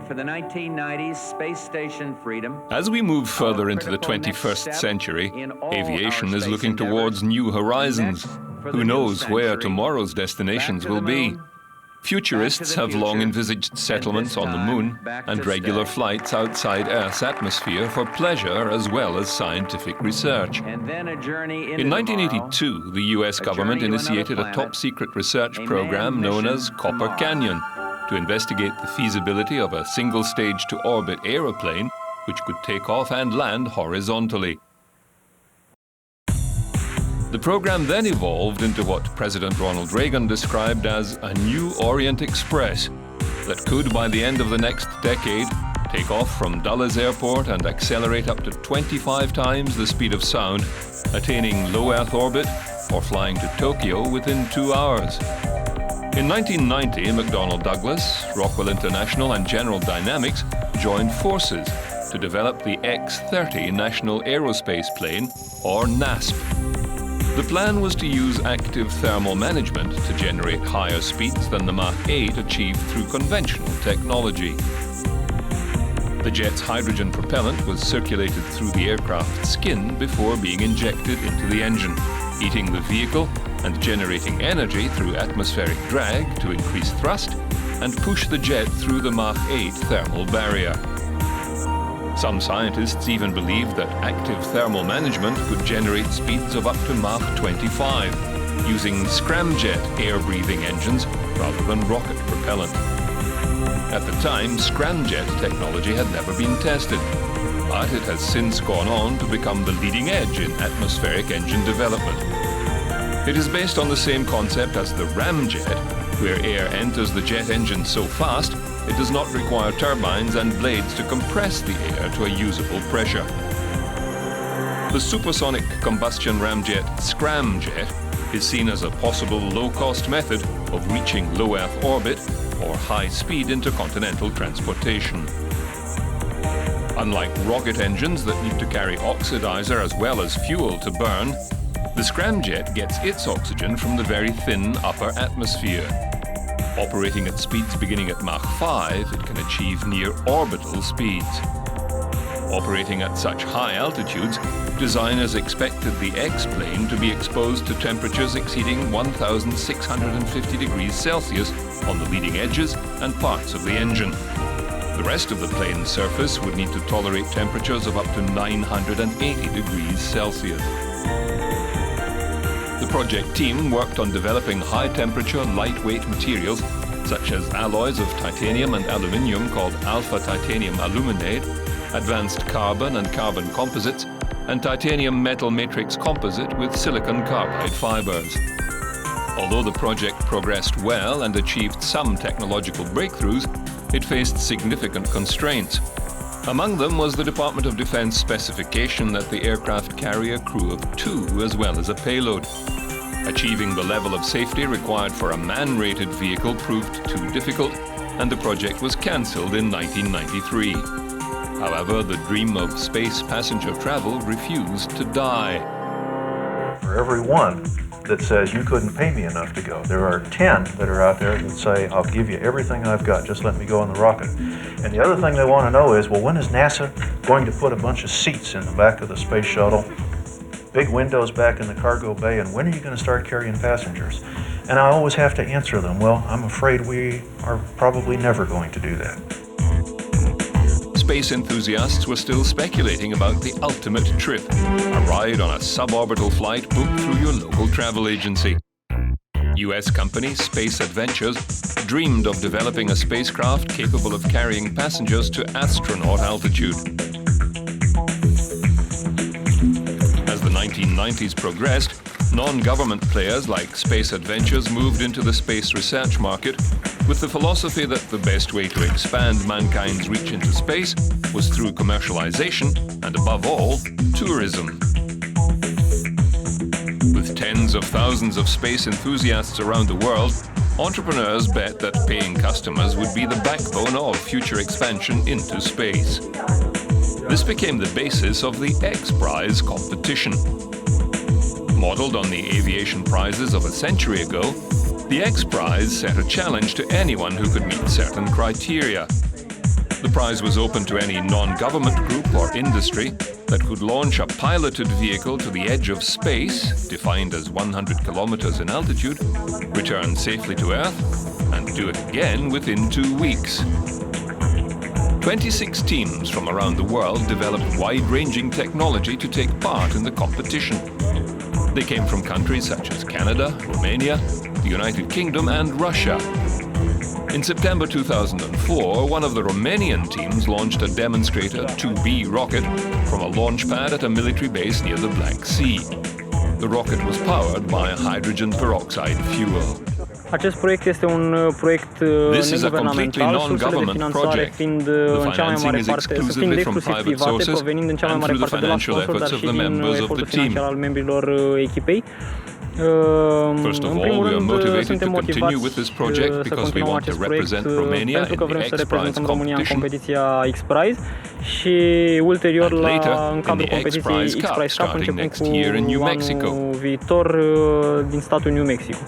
For the 1990s, space station freedom. As we move further into the 21st century, aviation is looking towards new horizons. Who knows where tomorrow's destinations will be? Futurists have long envisaged settlements on the moon and regular flights outside Earth's atmosphere for pleasure as well as scientific research. In 1982, the US government initiated a top-secret research program known as Copper Canyon to investigate the feasibility of a single-stage-to-orbit aeroplane which could take off and land horizontally. The program then evolved into what President Ronald Reagan described as a new Orient Express that could, by the end of the next decade, take off from Dulles Airport and accelerate up to 25 times the speed of sound, attaining low Earth orbit or flying to Tokyo within 2 hours. In 1990, McDonnell Douglas, Rockwell International and General Dynamics joined forces to develop the X-30 National Aerospace Plane, or NASP. The plan was to use active thermal management to generate higher speeds than the Mach 8 achieved through conventional technology. The jet's hydrogen propellant was circulated through the aircraft's skin before being injected into the engine, heating the vehicle and generating energy through atmospheric drag to increase thrust and push the jet through the Mach 8 thermal barrier. Some scientists even believed that active thermal management could generate speeds of up to Mach 25, using scramjet air-breathing engines rather than rocket propellant. At the time, scramjet technology had never been tested, but it has since gone on to become the leading edge in atmospheric engine development. It is based on the same concept as the ramjet, where air enters the jet engine so fast it does not require turbines and blades to compress the air to a usable pressure. The supersonic combustion ramjet scramjet is seen as a possible low-cost method of reaching low Earth orbit or high-speed intercontinental transportation. Unlike rocket engines that need to carry oxidizer as well as fuel to burn, the scramjet gets its oxygen from the very thin upper atmosphere. Operating at speeds beginning at Mach 5, it can achieve near orbital speeds. Operating at such high altitudes, designers expected the X-plane to be exposed to temperatures exceeding 1,650 degrees Celsius on the leading edges and parts of the engine. The rest of the plane's surface would need to tolerate temperatures of up to 980 degrees Celsius. The project team worked on developing high-temperature, lightweight materials such as alloys of titanium and aluminium called alpha titanium aluminate, advanced carbon and carbon composites, and titanium metal matrix composite with silicon carbide fibers. Although the project progressed well and achieved some technological breakthroughs, it faced significant constraints. Among them was the Department of Defense specification that the aircraft carry a crew of 2 as well as a payload. Achieving the level of safety required for a man-rated vehicle proved too difficult, and the project was cancelled in 1993. However, the dream of space passenger travel refused to die. For every one that says you couldn't pay me enough to go, there are 10 that are out there that say, I'll give you everything I've got, just let me go on the rocket. And the other thing they want to know is, well, when is NASA going to put a bunch of seats in the back of the space shuttle, big windows back in the cargo bay, and when are you going to start carrying passengers? And I always have to answer them, well, I'm afraid we are probably never going to do that. Space enthusiasts were still speculating about the ultimate trip, a ride on a suborbital flight booked through your local travel agency. US company Space Adventures dreamed of developing a spacecraft capable of carrying passengers to astronaut altitude. As the 1990s progressed, non-government players like Space Adventures moved into the space research market, with the philosophy that the best way to expand mankind's reach into space was through commercialization and, above all, tourism. With tens of thousands of space enthusiasts around the world, entrepreneurs bet that paying customers would be the backbone of future expansion into space. This became the basis of the X Prize competition. Modeled on the aviation prizes of a century ago, the X Prize set a challenge to anyone who could meet certain criteria. The prize was open to any non-government group or industry that could launch a piloted vehicle to the edge of space, defined as 100 kilometers in altitude, return safely to Earth, and do it again within 2 weeks. 26 teams from around the world developed wide-ranging technology to take part in the competition. They came from countries such as Canada, Romania, the United Kingdom and Russia. In September 2004, one of the Romanian teams launched a demonstrator 2B rocket from a launch pad at a military base near the Black Sea. The rocket was powered by hydrogen peroxide fuel. Acest proiect este un proiect neguvernamental, sursele de finanțare fiind în cea mai mare parte, fiind exclusiv private, provenind în cea mai mare parte de la sponsor, dar și din efortul financiar al membrilor echipei. First of all, we are motivated to continue with this project because we want to represent Romania in the X Prize competition. X-Prize și ulterior în cadrul competiției X-Prize Cup începând cu anul viitor din statul New Mexico.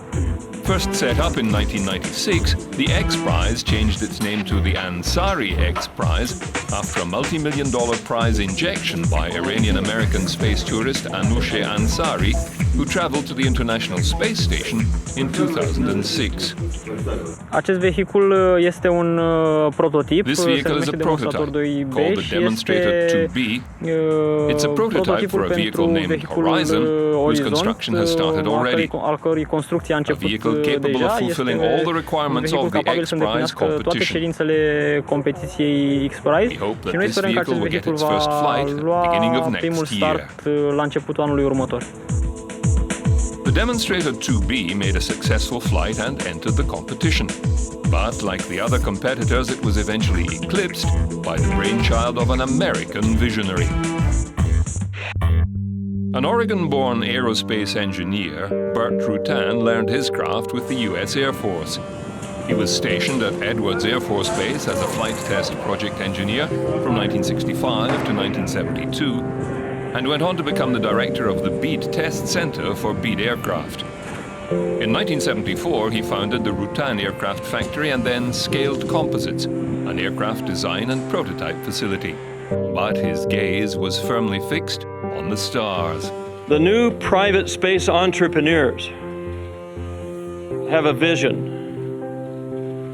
First set up in 1996, the X Prize changed its name to the Ansari X Prize after a multi-million-dollar prize injection by Iranian-American space tourist Anousheh Ansari, who traveled to the International Space Station in 2006. Acest vehicul este un prototip. This vehicle is a prototype called the Demonstrator 2B. It's a prototype for a vehicle named Horizon, whose construction has started already. A vehicle capable of fulfilling all the requirements of the X Prize competition. We hope that this vehicle will get its first flight at the beginning of next year. The Demonstrator 2B made a successful flight and entered the competition. But like the other competitors, it was eventually eclipsed by the brainchild of an American visionary. An Oregon-born aerospace engineer, Burt Rutan, learned his craft with the U.S. Air Force. He was stationed at Edwards Air Force Base as a flight test project engineer from 1965 to 1972, and went on to become the director of the Bead Test Center for Bead aircraft. In 1974, he founded the Rutan Aircraft Factory and then Scaled Composites, an aircraft design and prototype facility. But his gaze was firmly fixed on the stars. The new private space entrepreneurs have a vision.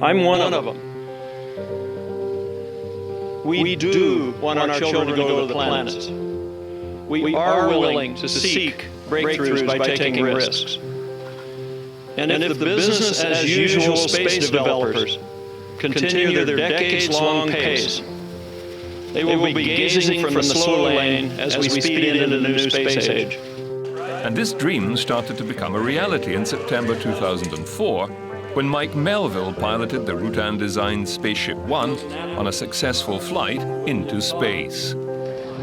I'm one of them. We do want our children to go to the planets. We are willing to seek breakthroughs by taking risks. And if the business as usual space developers continue their decades-long pace, they will be gazing from the slow lane as we speed into the new space age. And this dream started to become a reality in September 2004, when Mike Melville piloted the Rutan-designed SpaceshipOne on a successful flight into space.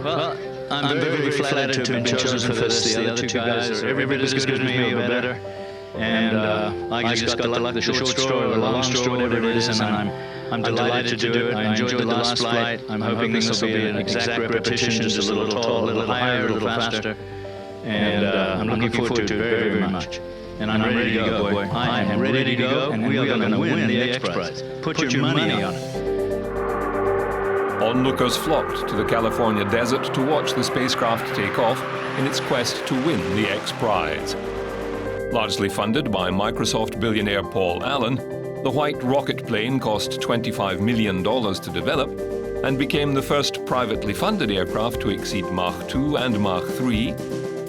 Well, I'm very flattered to have been chosen for this. The other two guys are every bit as good as me or better. And I just got the short story or the long story, whatever it is, and I'm delighted to do it. I enjoyed the last flight. I'm hoping this will be an exact repetition, just a little taller, a little higher, a little faster. And I'm looking forward to it very, very much. And I'm ready to go, boy. I am ready to go, and we are going to win the X Prize. Put your money on it. Onlookers flocked to the California desert to watch the spacecraft take off in its quest to win the X Prize. Largely funded by Microsoft billionaire Paul Allen, the white rocket plane cost $25 million to develop and became the first privately funded aircraft to exceed Mach 2 and Mach 3,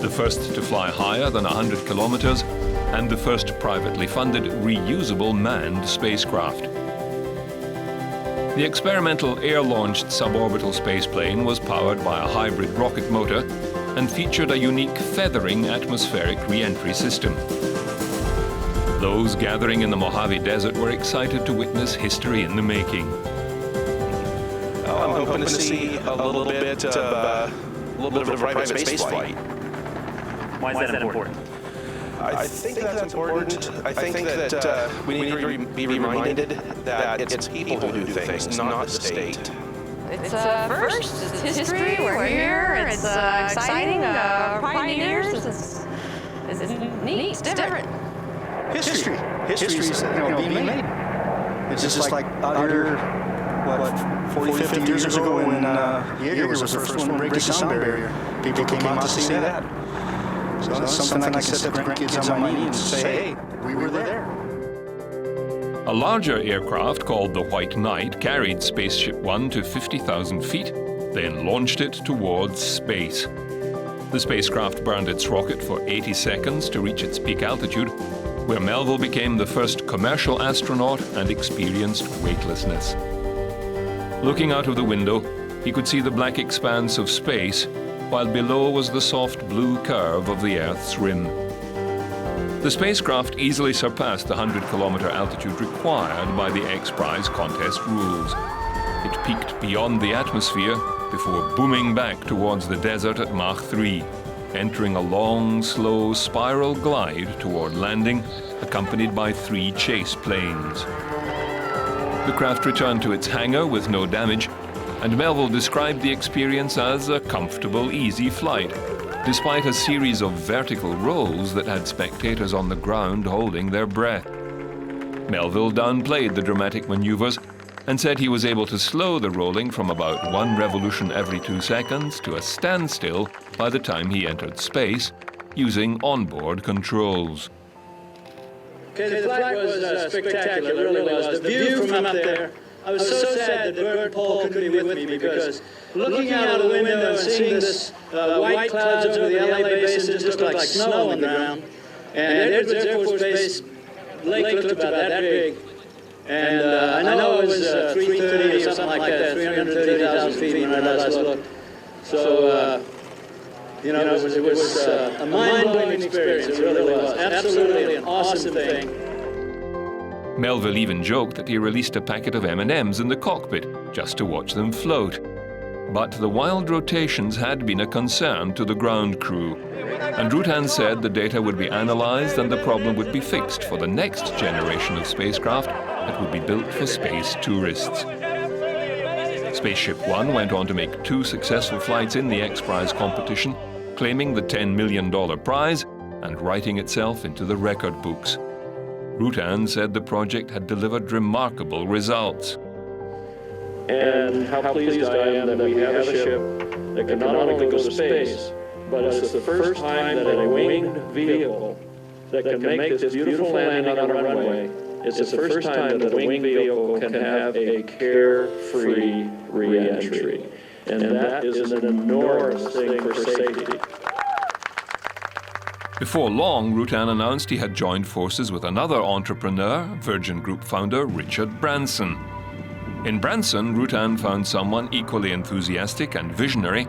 the first to fly higher than 100 kilometers, and the first privately funded reusable manned spacecraft. The experimental air-launched suborbital spaceplane was powered by a hybrid rocket motor and featured a unique feathering atmospheric re-entry system. Those gathering in the Mojave Desert were excited to witness history in the making. I'm hoping to see a little bit of a private space flight. Why is that important? I think that's important. I think that we need to be reminded that it's people who do things, not the state. It's first, it's history, we're here, it's exciting, pioneers, it's neat, it's different. History's being made. It's just like out here, 40, 50 years ago when Jaeger was the first one to break the sound barrier. People came out to see that. So that's something I can set the grandkids on my knee and say, hey, we were there. A larger aircraft called the White Knight carried SpaceshipOne to 50,000 feet, then launched it towards space. The spacecraft burned its rocket for 80 seconds to reach its peak altitude, where Melville became the first commercial astronaut and experienced weightlessness. Looking out of the window, he could see the black expanse of space, while below was the soft blue curve of the Earth's rim. The spacecraft easily surpassed the 100-kilometer altitude required by the X-Prize contest rules. It peaked beyond the atmosphere before booming back towards the desert at Mach 3, entering a long, slow spiral glide toward landing, accompanied by 3 chase planes. The craft returned to its hangar with no damage, and Melville described the experience as a comfortable, easy flight, despite a series of vertical rolls that had spectators on the ground holding their breath. Melville downplayed the dramatic maneuvers and said he was able to slow the rolling from about 1 revolution every 2 seconds to a standstill by the time he entered space, using onboard controls. Okay, the flight was spectacular, it really was. The view from up there, I was so sad that Bert and Paul couldn't be with me because looking out of the window and seeing this white clouds over the LA basin just looked like snow on the ground. And Edwards Air Force Base lake looked about that big. And I know it was 330 or something like that, 330,000 feet when I last looked. So, it was a mind-blowing experience, it really was. Absolutely an awesome thing. Melville even joked that he released a packet of M&Ms in the cockpit just to watch them float. But the wild rotations had been a concern to the ground crew, and Rutan said the data would be analyzed and the problem would be fixed for the next generation of spacecraft that would be built for space tourists. SpaceshipOne went on to make 2 successful flights in the X-Prize competition, claiming the $10 million prize and writing itself into the record books. Rutan said the project had delivered remarkable results. And how pleased I am that we have a ship that can not only go to space, but it's the first time that a winged vehicle that can make this beautiful landing on a runway, it's the first time that a winged vehicle can have a carefree re-entry. And that is an enormous thing for safety. Before long, Rutan announced he had joined forces with another entrepreneur, Virgin Group founder Richard Branson. In Branson, Rutan found someone equally enthusiastic and visionary,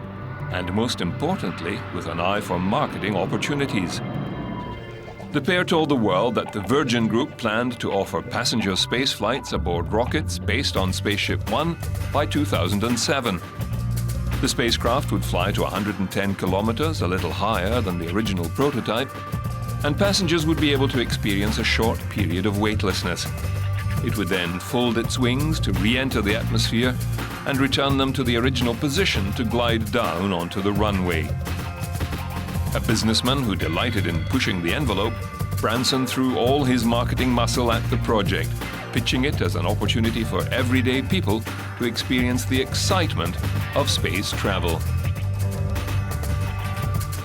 and most importantly, with an eye for marketing opportunities. The pair told the world that the Virgin Group planned to offer passenger space flights aboard rockets based on SpaceshipOne by 2007. The spacecraft would fly to 110 kilometers, a little higher than the original prototype, and passengers would be able to experience a short period of weightlessness. It would then fold its wings to re-enter the atmosphere and return them to the original position to glide down onto the runway. A businessman who delighted in pushing the envelope, Branson threw all his marketing muscle at the project, pitching it as an opportunity for everyday people to experience the excitement of space travel.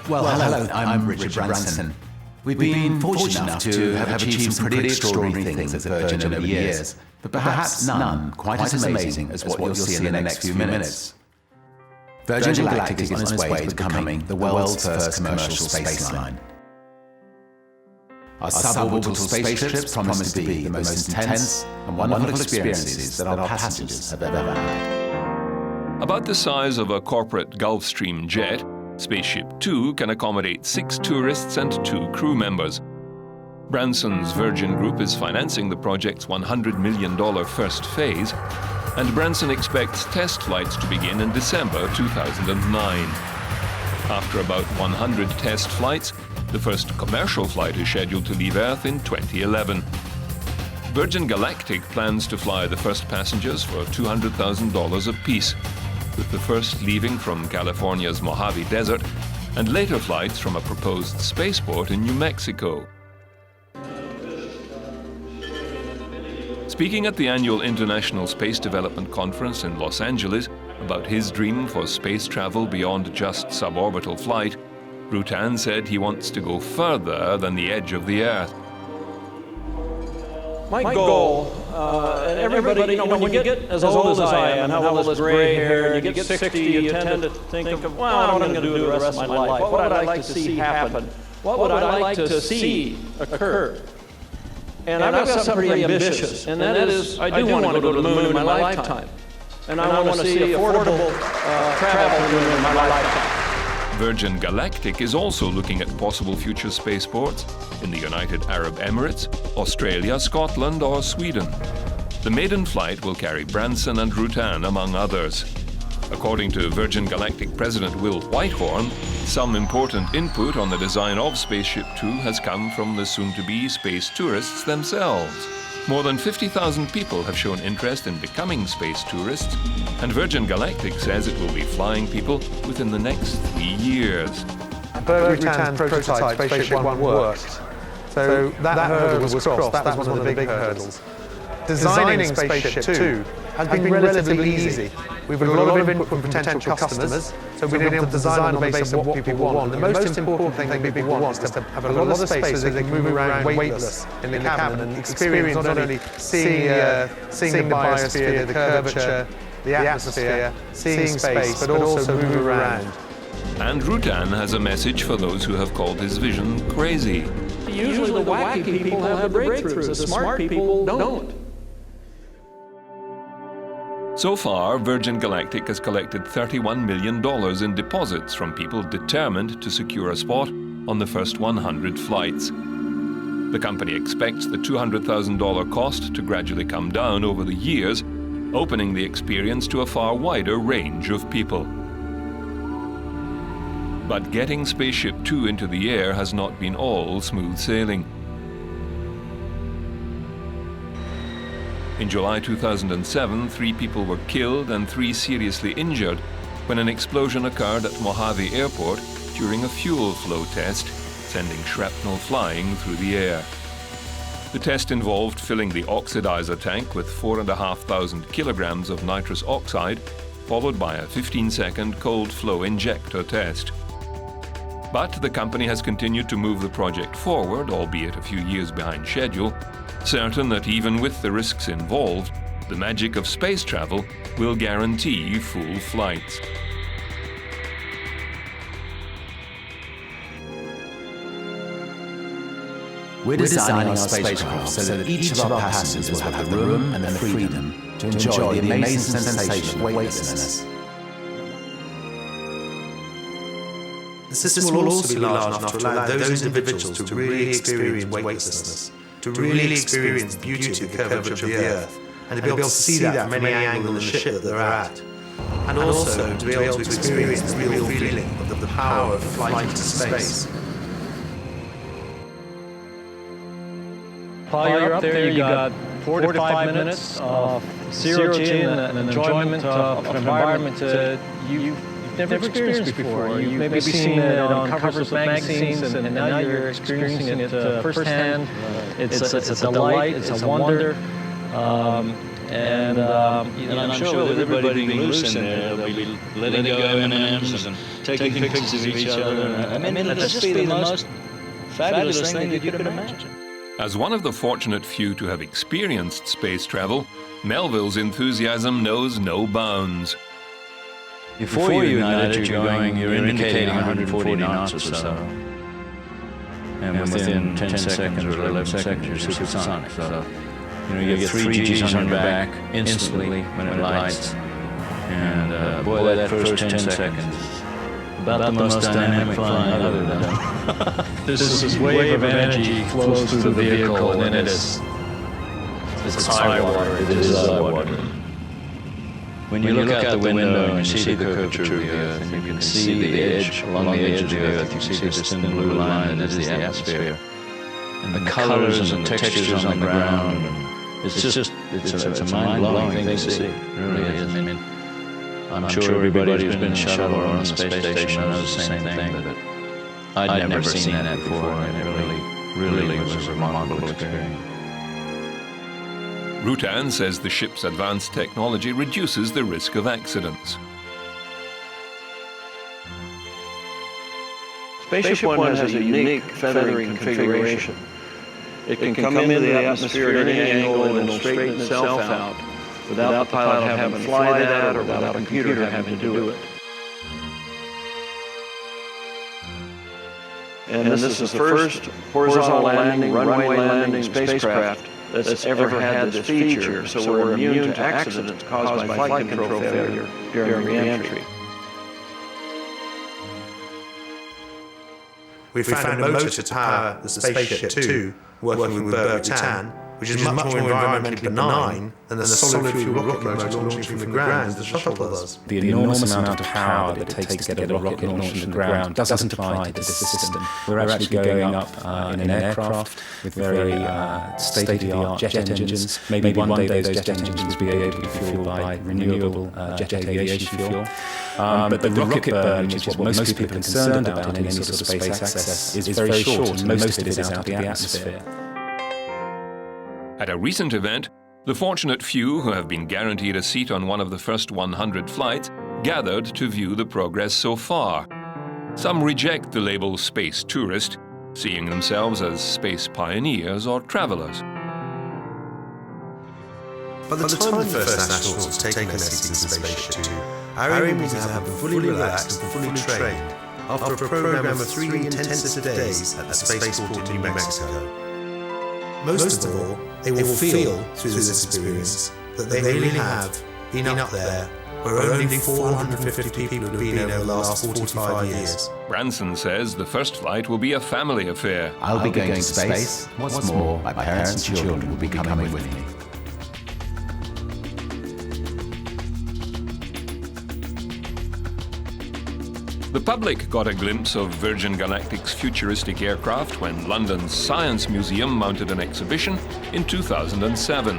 Well, hello, I'm Richard Branson. We've been fortunate enough to have achieved some pretty extraordinary things at Virgin over the years, but perhaps none quite as amazing as what you'll see in the next few minutes. Virgin Galactic is on its way to becoming the world's first commercial space line. Our suborbital spaceships promise to be the most intense and wonderful experiences that our passengers have ever had. About the size of a corporate Gulfstream jet, Spaceship 2 can accommodate 6 tourists and 2 crew members. Branson's Virgin Group is financing the project's $100 million first phase, and Branson expects test flights to begin in December 2009. After about 100 test flights, the first commercial flight is scheduled to leave Earth in 2011. Virgin Galactic plans to fly the first passengers for $200,000 apiece, with the first leaving from California's Mojave Desert and later flights from a proposed spaceport in New Mexico. Speaking at the annual International Space Development Conference in Los Angeles about his dream for space travel beyond just suborbital flight, Rutan said he wants to go further than the edge of the Earth. My goal, and everybody, when you get as old as I am and have all this gray hair, and you get 60, you tend to think of, well, what I'm going to do the rest of my life. What would I like to see happen? What would I like to see occur? And I've got something pretty ambitious, and that is, I do want to go to the moon in my lifetime. And I want to see affordable travel to the moon in my lifetime. Virgin Galactic is also looking at possible future spaceports in the United Arab Emirates, Australia, Scotland, or Sweden. The maiden flight will carry Branson and Rutan, among others. According to Virgin Galactic President Will Whitehorn, some important input on the design of Spaceship Two has come from the soon-to-be space tourists themselves. More than 50,000 people have shown interest in becoming space tourists, and Virgin Galactic says it will be flying people within the next 3 years. Rutan's prototype, SpaceshipOne, worked. So that hurdle was crossed. That was one of the big hurdles. Designing Spaceship 2 has been relatively easy. We've had a lot of input from potential customers, so we've been able to design on the basis of what people want. The most important thing that people want is to have a lot of space so they can move around weightless in the cabin and experience not only seeing the biosphere, the curvature, the atmosphere, seeing space, but also move around. And Rutan has a message for those who have called his vision crazy. Usually the wacky people have the breakthroughs, the smart people don't. So far, Virgin Galactic has collected $31 million in deposits from people determined to secure a spot on the first 100 flights. The company expects the $200,000 cost to gradually come down over the years, opening the experience to a far wider range of people. But getting Spaceship Two into the air has not been all smooth sailing. In July 2007, 3 people were killed and 3 seriously injured when an explosion occurred at Mojave Airport during a fuel flow test, sending shrapnel flying through the air. The test involved filling the oxidizer tank with 4,500 kilograms of nitrous oxide, followed by a 15-second cold flow injector test. But the company has continued to move the project forward, albeit a few years behind schedule, certain that even with the risks involved, the magic of space travel will guarantee full flights. We're designing our spacecraft so that each of our passengers will have the room and the freedom to enjoy the amazing sensation of weightlessness. The system will also be large enough to allow those individuals to really experience weightlessness, to really experience the beauty of the curvature of the Earth, and to be able to see that from any angle in the ship that they're at. And also to be able to experience the real feeling of the power of flight into space. While you're up there, you got 4 to 5 minutes of zero G and enjoyment of an environment you've never experienced before. You've maybe seen it on covers of magazines, and now you're experiencing it firsthand. It's a delight, it's a wonder, and I'm sure with everybody being loose in there, they'll be letting go M&Ms and taking pictures of each other. I mean, it'll just be the most fabulous thing that you could imagine. As one of the fortunate few to have experienced space travel, Melville's enthusiasm knows no bounds. Before you ignited, you're indicating 140 knots or so. And within 10 seconds or 11 seconds, you're supersonic. So, you get 3 Gs on your back instantly when it lights. And boy, that first 10 seconds About the most dynamic flying I've ever done. This wave of energy flows through the vehicle, and it's high water, it is low water. When you look out the window and you see the curvature of the Earth, and you can see the edge, along the edge of the Earth, you see this thin blue line that is the atmosphere. And the colors and the textures on the ground, it's a mind-blowing thing to see. It really is. I mean, I'm sure everybody who's been in a shuttle or on a space station knows the same thing, but I'd never seen that before, and it really was a remarkable experience. Rutan says the ship's advanced technology reduces the risk of accidents. SpaceshipOne has a unique feathering configuration. It can come into the atmosphere at any angle and it'll straighten itself out without the pilot having to fly that or without a computer having to do it. And this is the first horizontal landing, runway landing spacecraft that's ever had this feature, so we're immune to accidents caused by flight control failure during re-entry. We found a motor to power the Spaceship 2 working with butan, which is much more environmentally benign than the solid fuel rocket motor launching from the ground as the shuttle does. The enormous amount of power that it takes to get a rocket launched from the ground doesn't apply to this system. We're actually going up in an aircraft with very state-of-the-art jet engines. Maybe one day those jet engines will be able to be fueled by renewable jet aviation fuel. But the rocket burn, which is what most people are concerned about in any sort of space access, is very short, and most of it is out of the atmosphere. At a recent event, the fortunate few who have been guaranteed a seat on one of the first 100 flights gathered to view the progress so far. Some reject the label space tourist, seeing themselves as space pioneers or travelers. By the time the first astronauts have taken their seats in Spaceship 2, our aim is to have them fully relaxed and fully trained after a program of 3 intensive days at the spaceport in New Mexico. Most of all, they will feel through this experience that they really have been up there where only 450 people have been over the last 45 years. Branson says the first flight will be a family affair. I'll be going to space. What's more, my parents and children will be coming with me. The public got a glimpse of Virgin Galactic's futuristic aircraft when London's Science Museum mounted an exhibition in 2007.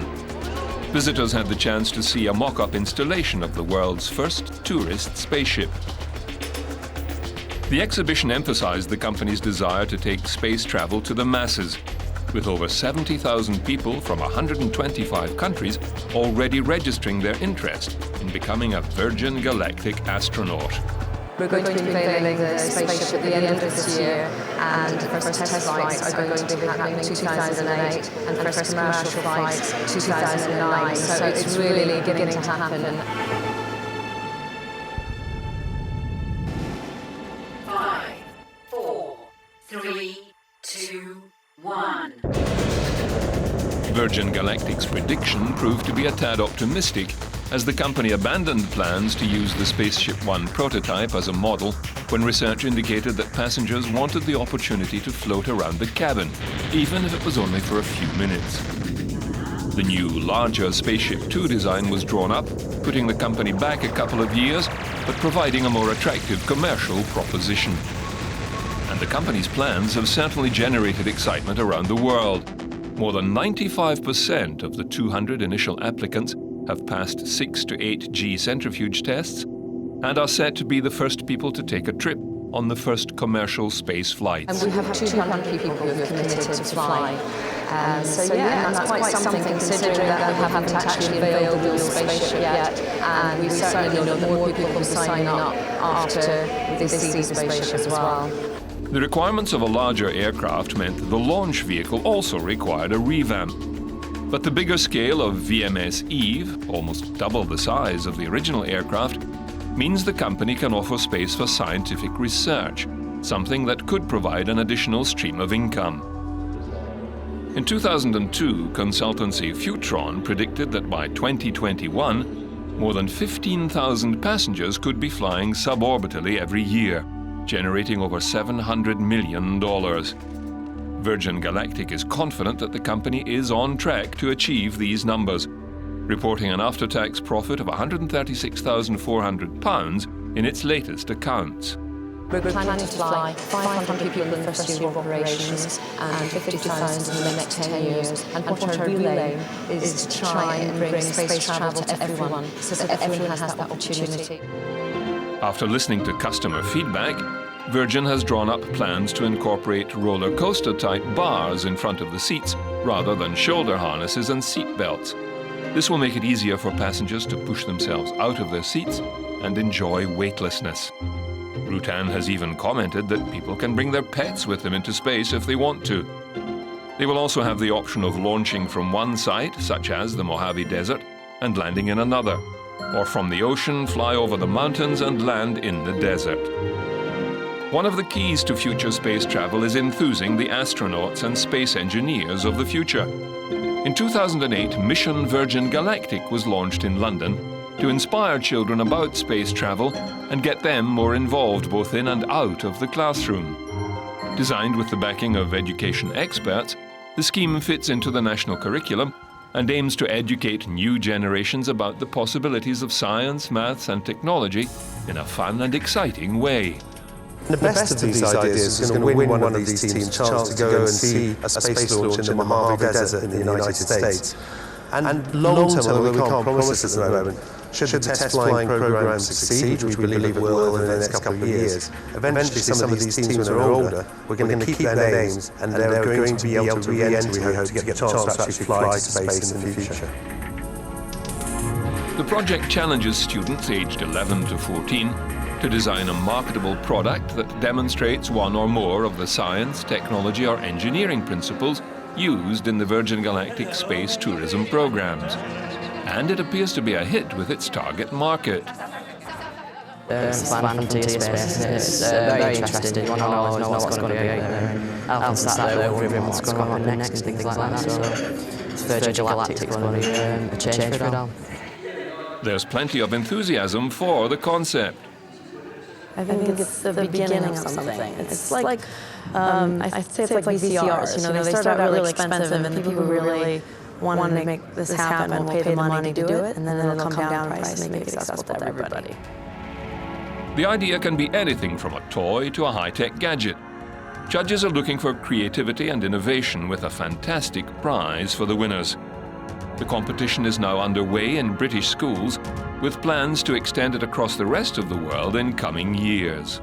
Visitors had the chance to see a mock-up installation of the world's first tourist spaceship. The exhibition emphasized the company's desire to take space travel to the masses, with over 70,000 people from 125 countries already registering their interest in becoming a Virgin Galactic astronaut. We're going to be unveiling the spaceship at the end of this year, and the first test flights are going to be happening in 2008, and the first commercial flights 2009. So it's really beginning to happen. 5, 4, 3, 2, 1. Virgin Galactic's prediction proved to be a tad optimistic, as the company abandoned plans to use the SpaceshipOne prototype as a model when research indicated that passengers wanted the opportunity to float around the cabin, even if it was only for a few minutes. The new, larger Spaceship 2 design was drawn up, putting the company back a couple of years, but providing a more attractive commercial proposition. And the company's plans have certainly generated excitement around the world. More than 95% of the 200 initial applicants have passed 6 to 8 G centrifuge tests and are set to be the first people to take a trip on the first commercial space flights. And we have 200 people who have committed to fly. So that's quite something considering that we haven't actually unveiled the real spaceship yet, and we certainly know that more people will be signing up after they see the spaceship as well. The requirements of a larger aircraft meant the launch vehicle also required a revamp. But the bigger scale of VMS Eve, almost double the size of the original aircraft, means the company can offer space for scientific research, something that could provide an additional stream of income. In 2002, consultancy Futron predicted that by 2021, more than 15,000 passengers could be flying suborbitally every year, generating over $700 million. Virgin Galactic is confident that the company is on track to achieve these numbers, reporting an after-tax profit of £136,400 in its latest accounts. We're planning to fly 500 people in the first year of operations and 50,000 in the next 10 years. And what our real aim is to try and bring space travel to everyone so that everyone has that opportunity. After listening to customer feedback, Virgin has drawn up plans to incorporate roller coaster type bars in front of the seats rather than shoulder harnesses and seat belts. This will make it easier for passengers to push themselves out of their seats and enjoy weightlessness. Rutan has even commented that people can bring their pets with them into space if they want to. They will also have the option of launching from one site, such as the Mojave Desert, and landing in another, or from the ocean fly over the mountains and land in the desert. One of the keys to future space travel is enthusing the astronauts and space engineers of the future. In 2008, Mission Virgin Galactic was launched in London to inspire children about space travel and get them more involved both in and out of the classroom. Designed with the backing of education experts, the scheme fits into the national curriculum and aims to educate new generations about the possibilities of science, maths and technology in a fun and exciting way. The best of these ideas is going to win one of these teams a chance to go and see a space launch in the Mojave Desert in the United States. And long-term, although we can't promise this at the moment, should the test flying program succeed, which we believe it will in the next couple of years, eventually some of these teams, when they're older, we're going to keep their names and they're going to be able to re-enter, we hope, to get the chance to actually fly to space in the future. The project challenges students aged 11 to 14 to design a marketable product that demonstrates one or more of the science, technology or engineering principles used in the Virgin Galactic space tourism programs. And it appears to be a hit with its target market. Planning to space is very interesting. You want to always know what's going to be out there. I've sat there wondering what's going to happen next and things like that. So Virgin Galactic is going to be a change for it all. There's plenty of enthusiasm for the concept. I think it's the beginning of something. It's like, I say it's like VCRs. You know, they start out really expensive, and the people who really want to make this happen will pay the money to do it, and then it'll come down in price and make it accessible to everybody. The idea can be anything from a toy to a high-tech gadget. Judges are looking for creativity and innovation with a fantastic prize for the winners. The competition is now underway in British schools, with plans to extend it across the rest of the world in coming years.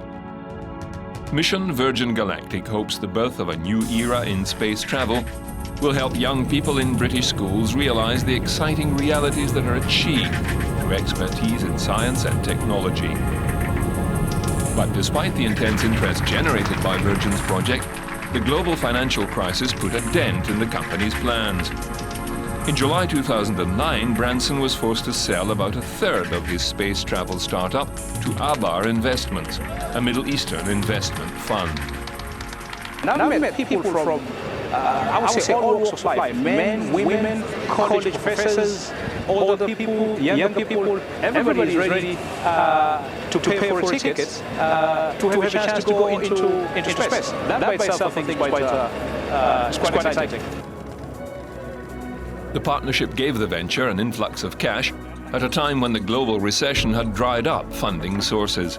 Mission Virgin Galactic hopes the birth of a new era in space travel will help young people in British schools realize the exciting realities that are achieved through expertise in science and technology. But despite the intense interest generated by Virgin's project, the global financial crisis put a dent in the company's plans. In July 2009, Branson was forced to sell about a third of his space travel startup to Abar Investments, a Middle Eastern investment fund. And I've met people from I would say all walks of life, men, women, college professors, older people, younger people, everybody is ready to pay for tickets to have a chance to go into space. That by itself I think is quite exciting. The partnership gave the venture an influx of cash at a time when the global recession had dried up funding sources.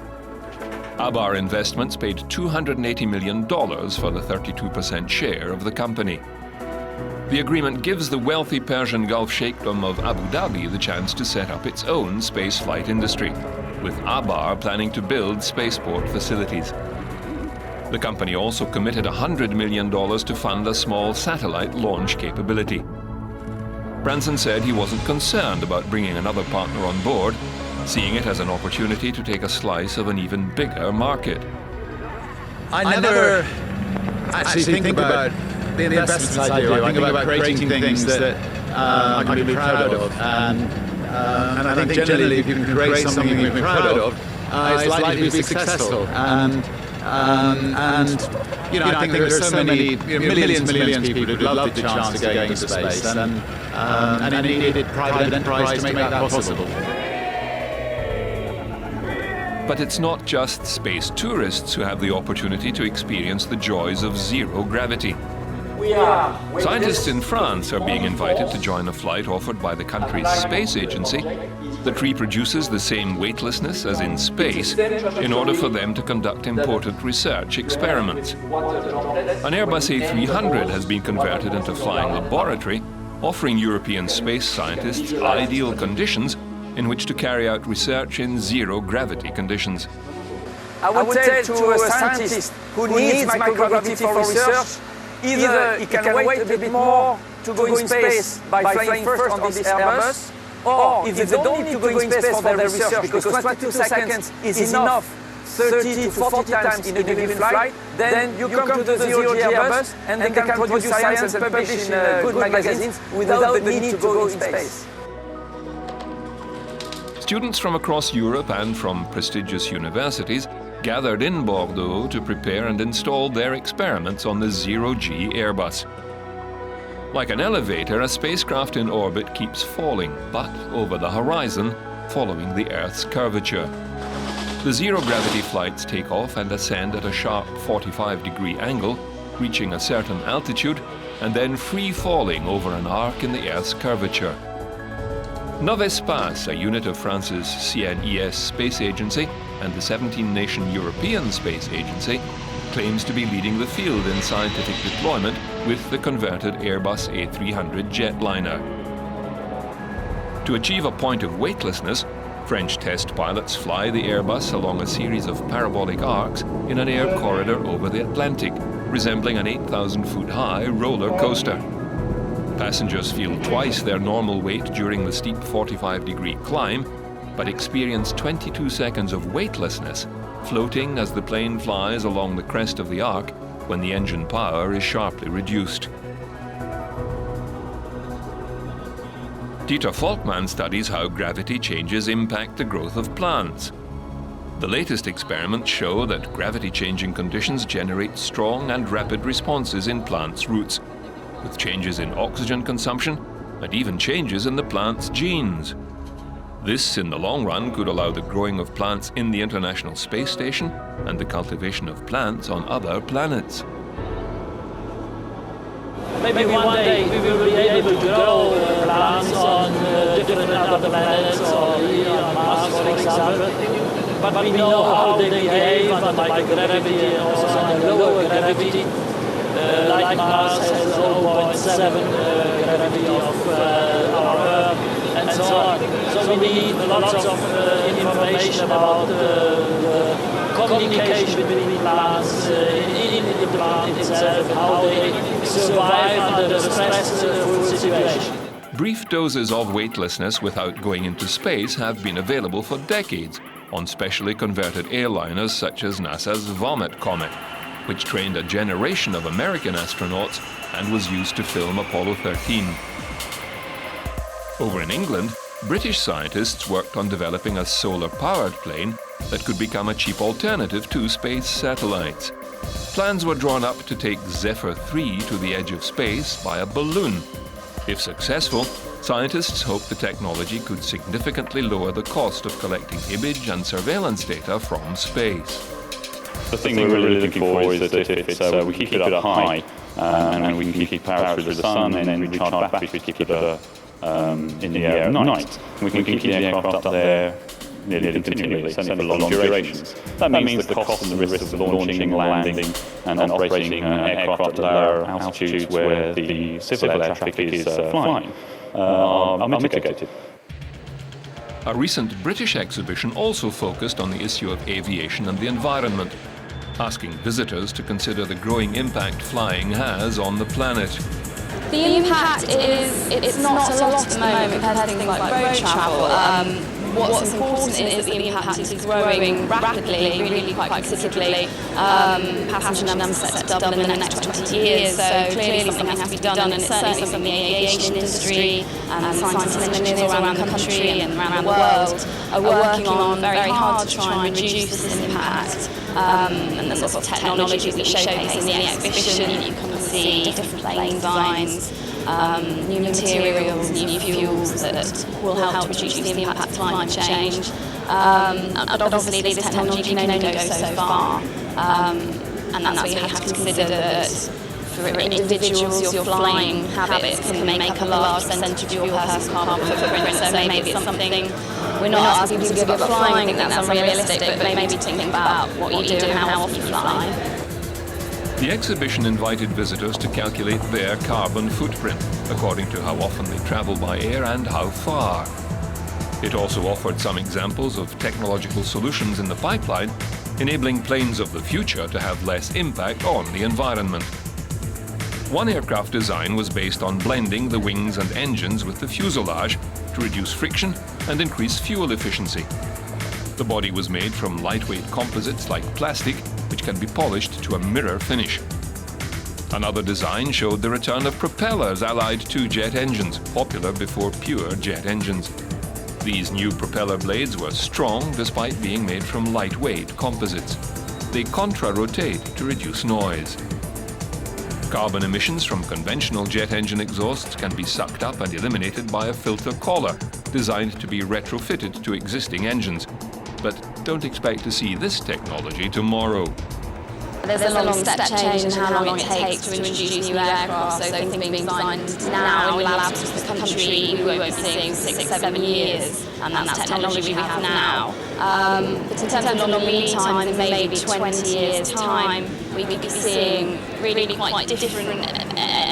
Abar Investments paid $280 million for the 32% share of the company. The agreement gives the wealthy Persian Gulf Sheikhdom of Abu Dhabi the chance to set up its own spaceflight industry, with Abar planning to build spaceport facilities. The company also committed $100 million to fund a small satellite launch capability. Branson said he wasn't concerned about bringing another partner on board, seeing it as an opportunity to take a slice of an even bigger market. I never actually think about the investments I do. I think about creating things that I can be proud of. And I think generally if you can create something you can be proud of, it's likely to be successful. And you know, I think there are so many, millions and millions of people who'd love the chance to go into space. And it needed private enterprise to make that possible. But it's not just space tourists who have the opportunity to experience the joys of zero gravity. Scientists in France are being invited to join a flight offered by the country's space agency that reproduces the same weightlessness as in space in order for them to conduct important research experiments. An Airbus A300 has been converted into flying laboratory, offering European space scientists ideal conditions in which to carry out research in zero gravity conditions. I would tell to a scientist who needs microgravity for research, either he can wait a bit more to go in space by flying first on this Airbus, or if they don't need to go in space for their research because 22 seconds is enough 30 to 40 times in a given flight, then you come to the zero-G Airbus and they can produce science and publish in good magazines without the need to go in space. Students from across Europe and from prestigious universities gathered in Bordeaux to prepare and install their experiments on the zero-G Airbus. Like an elevator, a spacecraft in orbit keeps falling, but over the horizon, following the Earth's curvature. The zero-gravity flights take off and ascend at a sharp 45-degree angle, reaching a certain altitude, and then free-falling over an arc in the Earth's curvature. Novespace, a unit of France's CNES space agency and the 17-nation European Space Agency, claims to be leading the field in scientific deployment with the converted Airbus A300 jetliner. To achieve a point of weightlessness, French test pilots fly the Airbus along a series of parabolic arcs in an air corridor over the Atlantic, resembling an 8,000-foot-high roller coaster. Passengers feel twice their normal weight during the steep 45-degree climb, but experience 22 seconds of weightlessness, floating as the plane flies along the crest of the arc when the engine power is sharply reduced. Dieter Volkmann studies how gravity changes impact the growth of plants. The latest experiments show that gravity-changing conditions generate strong and rapid responses in plants' roots, with changes in oxygen consumption and even changes in the plant's genes. This, in the long run, could allow the growing of plants in the International Space Station and the cultivation of plants on other planets. Maybe one day we will be able to grow plants on different other planets or on Mars, for example. But we know how they behave under microgravity and also under lower gravity. Like Mars has 0.7 gravity of our Earth and so on. So we need lots of information about the communication between plants in the plant itself, how they survive under the stressful situation. Brief doses of weightlessness without going into space have been available for decades on specially converted airliners such as NASA's Vomit Comet, which trained a generation of American astronauts and was used to film Apollo 13. Over in England, British scientists worked on developing a solar-powered plane that could become a cheap alternative to space satellites. Plans were drawn up to take Zephyr 3 to the edge of space by a balloon. If successful, scientists hope the technology could significantly lower the cost of collecting image and surveillance data from space. The thing we're really looking for is that if we keep it up high and we can keep power through the sun and then recharge batteries to keep it in the air at night, we can keep the aircraft up there nearly continually, certainly for long durations. That means the cost and the risk of launching, landing and operating aircraft at lower altitudes where the civil air traffic is flying are mitigated. A recent British exhibition also focused on the issue of aviation and the environment, asking visitors to consider the growing impact flying has on the planet. The impact it's not a lot at the moment compared to things like road travel. What's important is that the impact is growing rapidly, really quite considerably. Passenger numbers set to double in the next 20 years, so clearly something has to be done, and it's certainly something the aviation industry and scientists and engineers all around the country and around the world are working on very hard to try and reduce this impact. And the sort of technologies that showcase in the exhibition, you can see different plane designs, new materials, new fuels that will help to reduce the impact of climate change. But obviously this technology can only go so far. And that's where you have to consider that for individuals, your flying habits can make a large percentage of your personal carbon footprint. So maybe it's something we're not asking people to give up flying, I think that's unrealistic, but maybe thinking about what you do and how often you fly. The exhibition invited visitors to calculate their carbon footprint, according to how often they travel by air and how far. It also offered some examples of technological solutions in the pipeline, enabling planes of the future to have less impact on the environment. One aircraft design was based on blending the wings and engines with the fuselage to reduce friction and increase fuel efficiency. The body was made from lightweight composites like plastic, which can be polished to a mirror finish. Another design showed the return of propellers allied to jet engines, popular before pure jet engines. These new propeller blades were strong despite being made from lightweight composites. They contra-rotate to reduce noise. Carbon emissions from conventional jet engine exhausts can be sucked up and eliminated by a filter collar designed to be retrofitted to existing engines. But don't expect to see this technology tomorrow. There's a long step change in how long it takes to introduce new aircraft, so things being designed now in labs across the country we won't be seeing 6-7 years, and that's technology we have now. But in terms of long lead times, in maybe 20 years' time, we could be seeing really quite different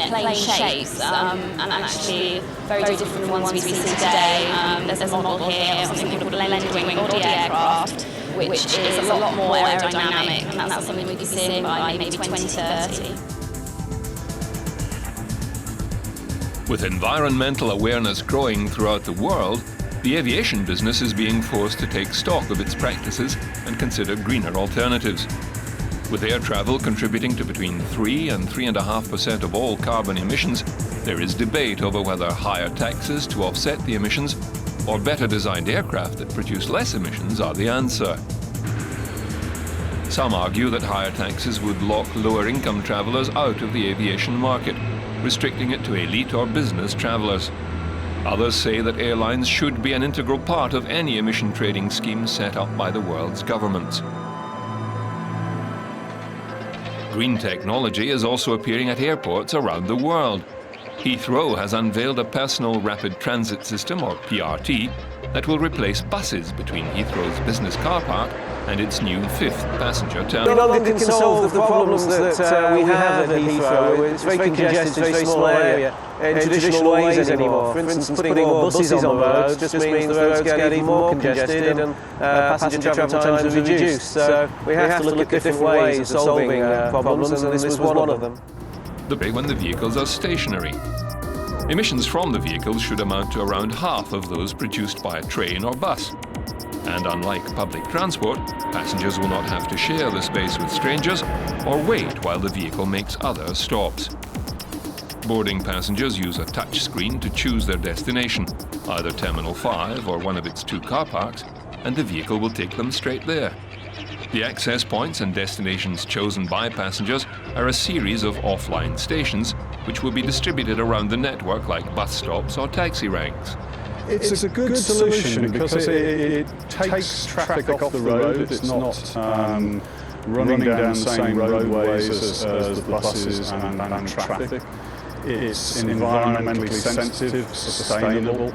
plane shapes, and actually very different from ones we see today. There's a model here of something called a blended-wing body aircraft, which is a lot more aerodynamic, and that's something we could be seeing by maybe 2030. With environmental awareness growing throughout the world, the aviation business is being forced to take stock of its practices and consider greener alternatives. With air travel contributing to between 3 and 3.5% of all carbon emissions, there is debate over whether higher taxes to offset the emissions or better designed aircraft that produce less emissions are the answer. Some argue that higher taxes would lock lower income travelers out of the aviation market, restricting it to elite or business travelers. Others say that airlines should be an integral part of any emission trading scheme set up by the world's governments. Green technology is also appearing at airports around the world. Heathrow has unveiled a personal rapid transit system, or PRT, that will replace buses between Heathrow's business car park and its new 5th passenger terminal. It can solve the problems that we have at Heathrow. It's very congested, it's a very small area, in traditional ways anymore. For instance, putting more buses on the roads just means the roads get even more congested and passenger travel times are reduced. So we have to look at different ways of solving problems, and this was one of them. The big when the vehicles are stationary. Emissions from the vehicles should amount to around half of those produced by a train or bus. And unlike public transport, passengers will not have to share the space with strangers or wait while the vehicle makes other stops. Boarding passengers use a touch screen to choose their destination, either Terminal 5 or one of its 2 car parks, and the vehicle will take them straight there. The access points and destinations chosen by passengers are a series of offline stations which will be distributed around the network like bus stops or taxi ranks. It's a good solution because it takes traffic off the road. It's not running down the same roadways as the buses and traffic. It's environmentally sensitive, sustainable,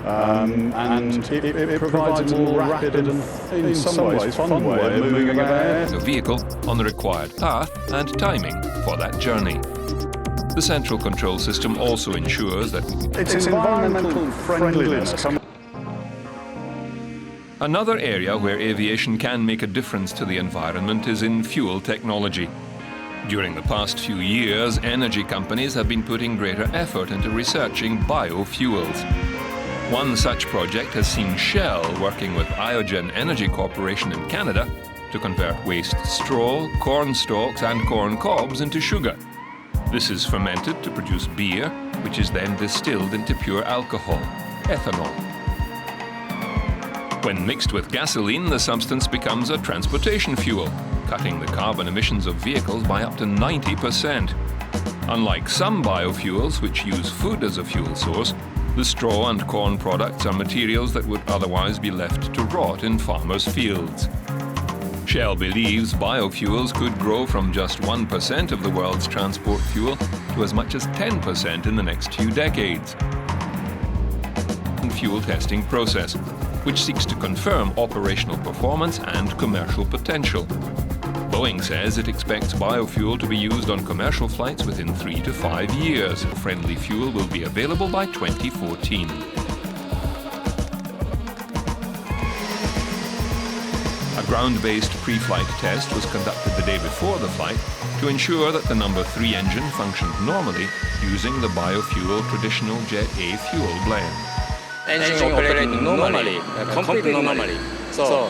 and it provides a more rapid and, in some ways, fun way of moving about. The vehicle on the required path and timing for that journey. The central control system also ensures that its environmental friendliness. Another area where aviation can make a difference to the environment is in fuel technology. During the past few years, energy companies have been putting greater effort into researching biofuels. One such project has seen Shell working with Iogen Energy Corporation in Canada to convert waste straw, corn stalks and corn cobs into sugar. This is fermented to produce beer, which is then distilled into pure alcohol, ethanol. When mixed with gasoline, the substance becomes a transportation fuel, cutting the carbon emissions of vehicles by up to 90%. Unlike some biofuels which use food as a fuel source, The straw and corn products are materials that would otherwise be left to rot in farmers' fields. Shell believes biofuels could grow from just 1% of the world's transport fuel to as much as 10% in the next few decades. Fuel testing process, which seeks to confirm operational performance and commercial potential. Boeing says it expects biofuel to be used on commercial flights within 3 to 5 years. Friendly fuel will be available by 2014. A ground-based pre-flight test was conducted the day before the flight to ensure that the number 3 engine functioned normally using the biofuel traditional Jet A fuel blend. Engine operating normally, completely normally. So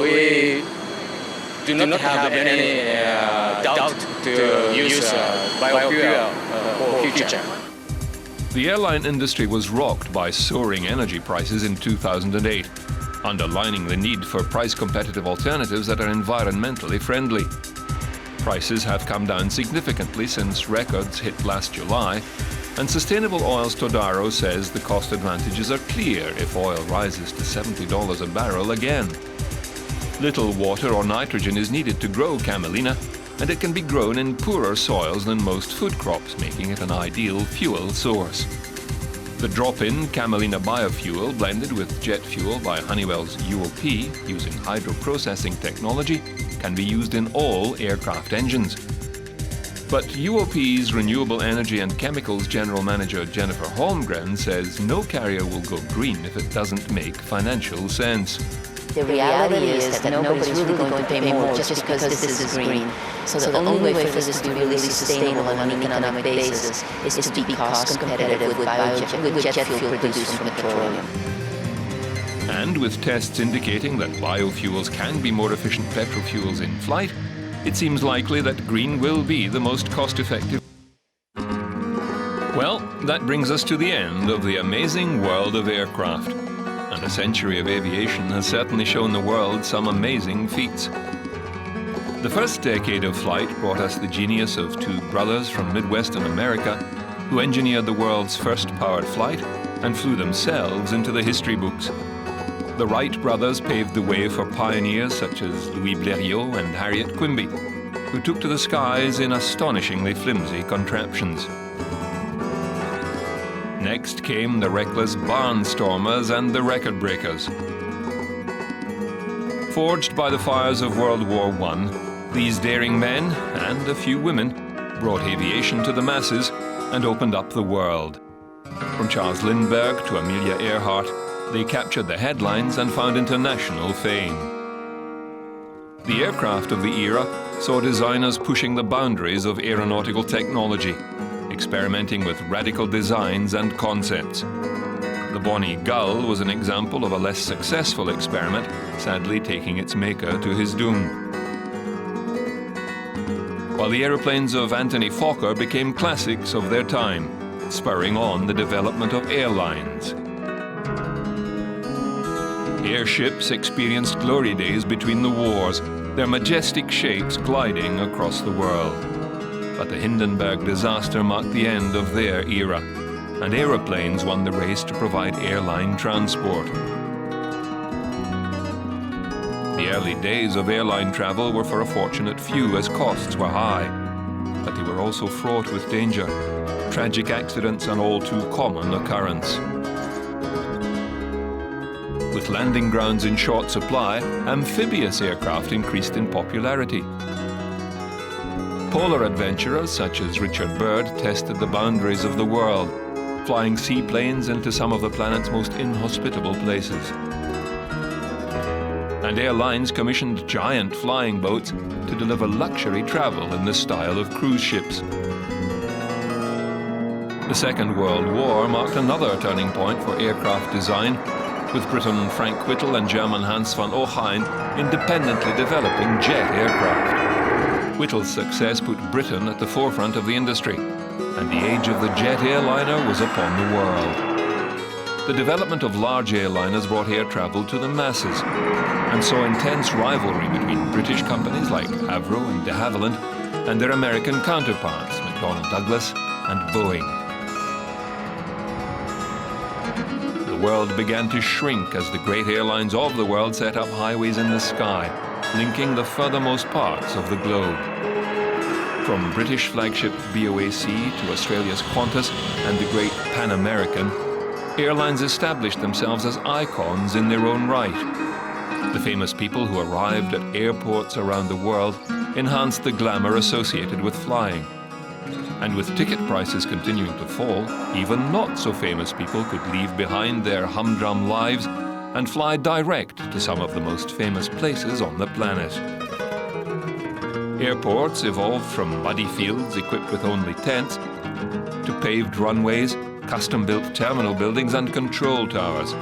we do not have any doubt to use biofuel for future. The airline industry was rocked by soaring energy prices in 2008, underlining the need for price-competitive alternatives that are environmentally friendly. Prices have come down significantly since records hit last July, and Sustainable Oil's Todaro says the cost advantages are clear if oil rises to $70 a barrel again. Little water or nitrogen is needed to grow camelina, and it can be grown in poorer soils than most food crops, making it an ideal fuel source. The drop-in camelina biofuel blended with jet fuel by Honeywell's UOP using hydroprocessing technology can be used in all aircraft engines. But UOP's Renewable Energy and Chemicals General Manager Jennifer Holmgren says no carrier will go green if it doesn't make financial sense. The reality is that nobody's really going to pay more just because this is green. So the only way for this to be really sustainable on an economic basis is to be cost competitive with jet fuel produced from petroleum. And with tests indicating that biofuels can be more efficient petrol fuels in flight, it seems likely that green will be the most cost-effective. Well, that brings us to the end of the amazing world of aircraft. And a century of aviation has certainly shown the world some amazing feats. The first decade of flight brought us the genius of two brothers from Midwestern America who engineered the world's first powered flight and flew themselves into the history books. The Wright brothers paved the way for pioneers such as Louis Blériot and Harriet Quimby, who took to the skies in astonishingly flimsy contraptions. Next came the reckless barnstormers and the record breakers. Forged by the fires of World War I, these daring men, and a few women, brought aviation to the masses and opened up the world. From Charles Lindbergh to Amelia Earhart, they captured the headlines and found international fame. The aircraft of the era saw designers pushing the boundaries of aeronautical technology, experimenting with radical designs and concepts. The Bonnie Gull was an example of a less successful experiment, sadly taking its maker to his doom. While the aeroplanes of Anthony Fokker became classics of their time, spurring on the development of airlines. Airships experienced glory days between the wars, their majestic shapes gliding across the world. But the Hindenburg disaster marked the end of their era, and aeroplanes won the race to provide airline transport. The early days of airline travel were for a fortunate few as costs were high, but they were also fraught with danger, tragic accidents an all too common occurrence. With landing grounds in short supply, amphibious aircraft increased in popularity. Polar adventurers such as Richard Byrd tested the boundaries of the world, flying seaplanes into some of the planet's most inhospitable places. And airlines commissioned giant flying boats to deliver luxury travel in the style of cruise ships. The Second World War marked another turning point for aircraft design, with Briton Frank Whittle and German Hans von Ohain independently developing jet aircraft. Whittle's success put Britain at the forefront of the industry, and the age of the jet airliner was upon the world. The development of large airliners brought air travel to the masses, and saw intense rivalry between British companies like Avro and de Havilland and their American counterparts, McDonnell Douglas and Boeing. world began to shrink as the great airlines of the world set up highways in the sky, linking the furthermost parts of the globe. From British flagship BOAC to Australia's Qantas and the great Pan American, airlines established themselves as icons in their own right. The famous people who arrived at airports around the world enhanced the glamour associated with flying. And with ticket prices continuing to fall, even not so famous people could leave behind their humdrum lives and fly direct to some of the most famous places on the planet. Airports evolved from muddy fields equipped with only tents to paved runways, custom-built terminal buildings and control towers.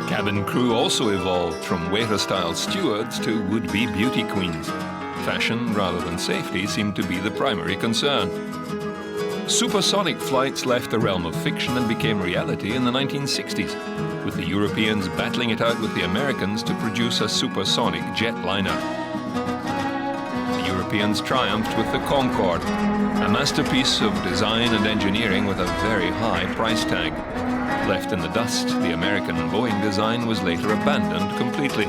Cabin crew also evolved from waiter-style stewards to would-be beauty queens. Fashion rather than safety seemed to be the primary concern. Supersonic flights left the realm of fiction and became reality in the 1960s, with the Europeans battling it out with the Americans to produce a supersonic jetliner. The Europeans triumphed with the Concorde, a masterpiece of design and engineering with a very high price tag. Left in the dust, the American Boeing design was later abandoned completely.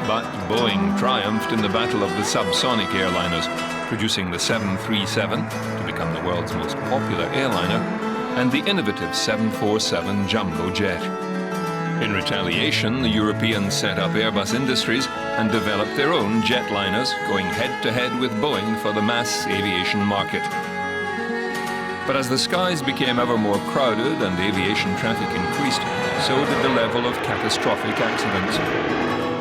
But Boeing triumphed in the battle of the subsonic airliners, producing the 737 to become the world's most popular airliner, and the innovative 747 jumbo jet. In retaliation, the Europeans set up Airbus Industries and developed their own jetliners, going head-to-head with Boeing for the mass aviation market. But as the skies became ever more crowded and aviation traffic increased, so did the level of catastrophic accidents.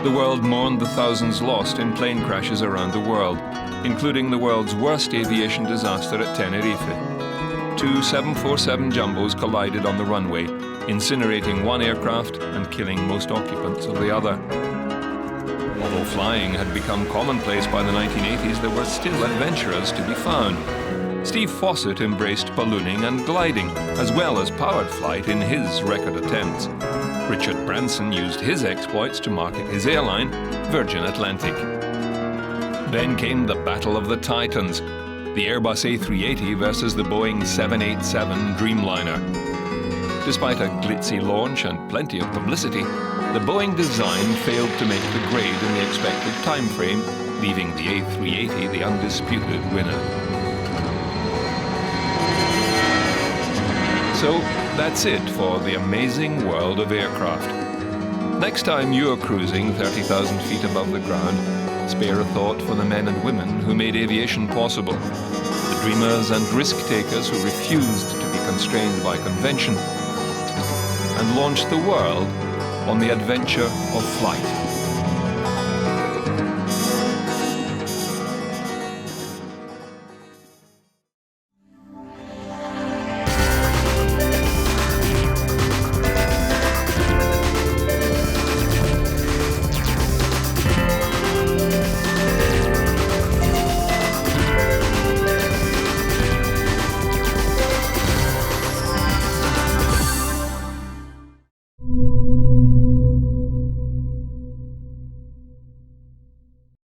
The world mourned the thousands lost in plane crashes around the world, including the world's worst aviation disaster at Tenerife. 2 747 jumbos collided on the runway, incinerating one aircraft and killing most occupants of the other. Although flying had become commonplace by the 1980s, there were still adventurers to be found. Steve Fawcett embraced ballooning and gliding, as well as powered flight in his record attempts. Richard Branson used his exploits to market his airline, Virgin Atlantic. Then came the Battle of the Titans, the Airbus A380 versus the Boeing 787 Dreamliner. Despite a glitzy launch and plenty of publicity, the Boeing design failed to make the grade in the expected time frame, leaving the A380 the undisputed winner. So that's it for the amazing world of aircraft. Next time you're cruising 30,000 feet above the ground, spare a thought for the men and women who made aviation possible, the dreamers and risk-takers who refused to be constrained by convention, and launched the world on the adventure of flight.